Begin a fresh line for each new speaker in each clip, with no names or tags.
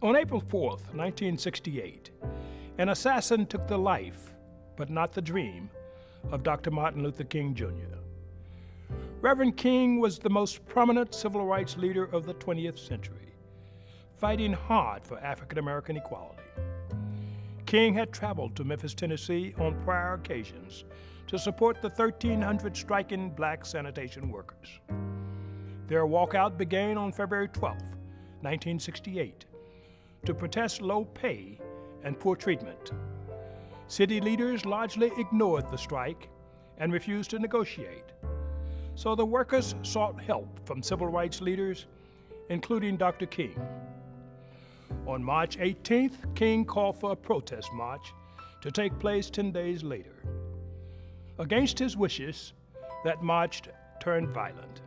On April 4th, 1968, an assassin took the life, but not the dream, of Dr. Martin Luther King, Jr. Reverend King was the most prominent civil rights leader of the 20th century, fighting hard for African American equality. King had traveled to Memphis, Tennessee on prior occasions to support the 1,300 striking black sanitation workers. Their walkout began on February 12, 1968, to protest low pay and poor treatment. City leaders largely ignored the strike and refused to negotiate. So the workers sought help from civil rights leaders, including Dr. King. On March 18th, King called for a protest march to take place 10 days later. Against his wishes, that march turned violent.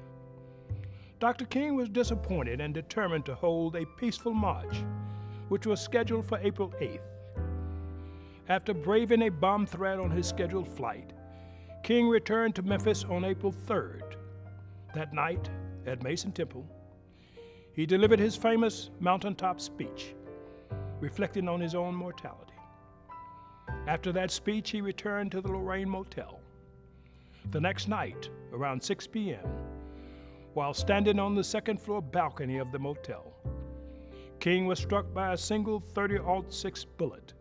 Dr. King was disappointed and determined to hold a peaceful march, which was scheduled for April 8th. After braving a bomb threat on his scheduled flight, King returned to Memphis on April 3rd. That night, at Mason Temple, he delivered his famous mountaintop speech, reflecting on his own mortality. After that speech, he returned to the Lorraine Motel. The next night, around 6 p.m., while standing on the second-floor balcony of the motel, King was struck by a single .30-06 bullet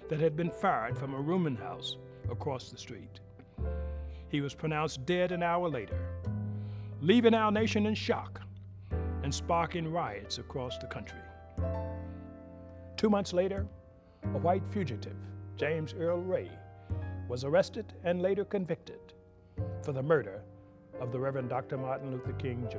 that had been fired from a rooming house across the street. He was pronounced dead an hour later, leaving our nation in shock and sparking riots across the country. 2 months later, a white fugitive, James Earl Ray, was arrested and later convicted for the murder of the Reverend Dr. Martin Luther King, Jr.